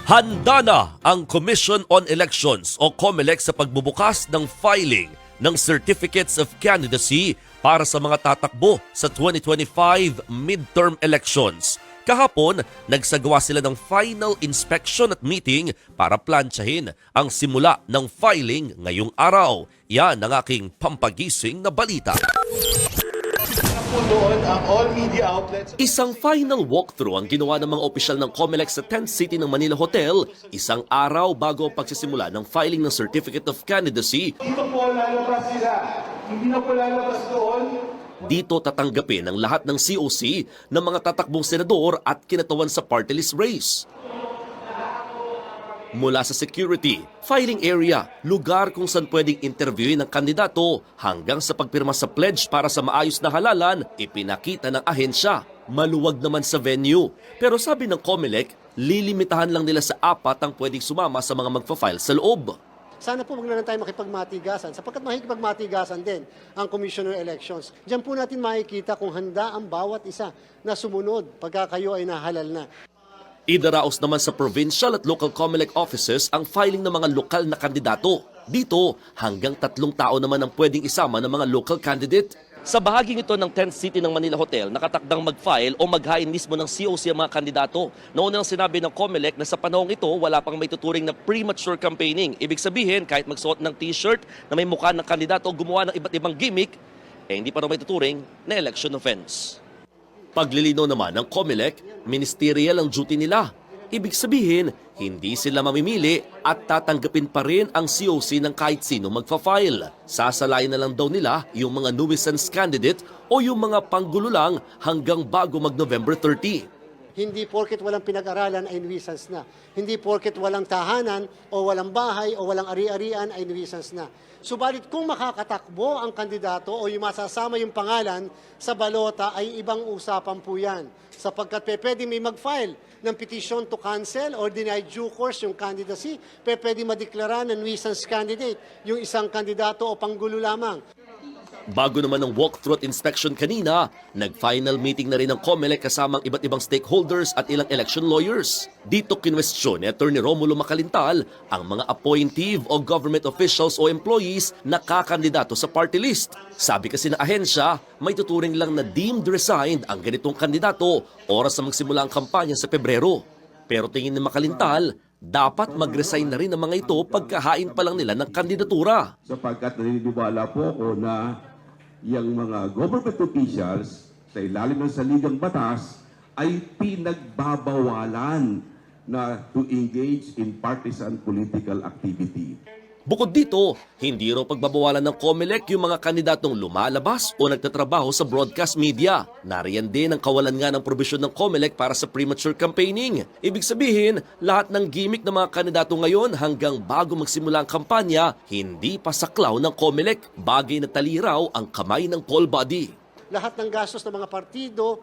Handa na ang Commission on Elections o COMELEC sa pagbubukas ng filing ng Certificates of Candidacy para sa mga tatakbo sa 2025 midterm elections. Kahapon, nagsagawa sila ng final inspection at meeting para plantsahin ang simula ng filing ngayong araw. Yan ang aking pampagising na balita. Isang final walkthrough ang ginawa ng mga opisyal ng COMELEC sa 10th City ng Manila Hotel, isang araw bago ang pagsisimula ng filing ng Certificate of Candidacy. Dito po lalabas sila. Hindi na po lalabas doon. Dito tatanggapin ang lahat ng COC ng mga tatakbong senador at kinatawan sa party list race. Mula sa security, filing area, lugar kung saan pwedeng interviewin ng kandidato, hanggang sa pagpirma sa pledge para sa maayos na halalan, ipinakita ng ahensya. Maluwag naman sa venue. Pero sabi ng COMELEC, lilimitahan lang nila sa 4 ang pwedeng sumama sa mga magfa-file sa loob. Sana po wag na lang tayo makipagmatigasan sapagkat makikipagmatigasan din ang Commission on Elections. Diyan po natin makikita kung handa ang bawat isa na sumunod pagka kayo ay nahalal na. Idaraos naman sa provincial at local COMELEC offices ang filing ng mga lokal na kandidato. Dito, hanggang 3 tao naman ang pwedeng isama ng mga local candidate. Sa bahaging ito ng 10th City ng Manila Hotel, nakatakdang mag-file o mag-hain mismo ng COC ang mga kandidato. Noon nang sinabi ng COMELEC na sa panahong ito, wala pang may tuturing na premature campaigning. Ibig sabihin, kahit magsuot ng t-shirt na may mukha ng kandidato o gumawa ng iba't ibang gimmick, hindi pa raw may tuturing na election offense. Paglilinaw naman ng COMELEC, ministerial ang duty nila. Ibig sabihin, hindi sila mamimili at tatanggapin pa rin ang COC ng kahit sino magfa-file. Sasalayin na lang daw nila yung mga nuisance candidate o yung mga panggulo lang hanggang bago mag-November 30. Hindi porket walang pinag-aralan ay nuisance na. Hindi porket walang tahanan o walang bahay o walang ari-arian ay nuisance na. Subalit kung makakatakbo ang kandidato o yung masasama yung pangalan sa balota ay ibang usapan po yan. Sapagkat pwede may mag-file ng petition to cancel or deny due course yung candidacy, pwede madeklara na nuisance candidate yung isang kandidato o panggulo lamang. Bago naman ang walkthrough at inspection kanina, nag-final meeting na rin ng COMELEC kasama ang iba't ibang stakeholders at ilang election lawyers. Dito kinwestiyon ni Atty. Romulo Macalintal ang mga appointive o government officials o employees na kakandidato sa party list. Sabi kasi ng ahensya, may tuturing lang na deemed resigned ang ganitong kandidato oras na magsimula ang kampanya sa Pebrero. Pero tingin ni Macalintal, dapat mag-resign na rin ang mga ito pagkahain pa lang nila ng kandidatura. Sapagkat naniniwala po ako na yung mga government officials sa ilalim ng saligang batas ay pinagbabawalan na to engage in partisan political activity. Bukod dito, hindi raw pagbabawalan ng COMELEC yung mga kandidatong lumalabas o nagtatrabaho sa broadcast media. Nariyan din ang kawalan nga ng probisyon ng COMELEC para sa premature campaigning. Ibig sabihin, lahat ng gimmick ng mga kandidato ngayon hanggang bago magsimula ang kampanya, hindi pa saklaw ng COMELEC, bagay na taliraw ang kamay ng poll body. Lahat ng gastos ng mga partido,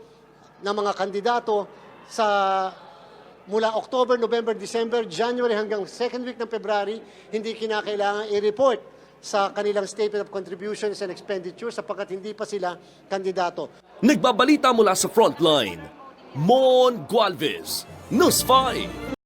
ng mga kandidato sa mula October, November, December, January hanggang second week ng February, hindi kinakailangan i-report sa kanilang statement of contributions and expenditures sapagkat hindi pa sila kandidato. Nagbabalita mula sa frontline, Mon Gualvez, News 5.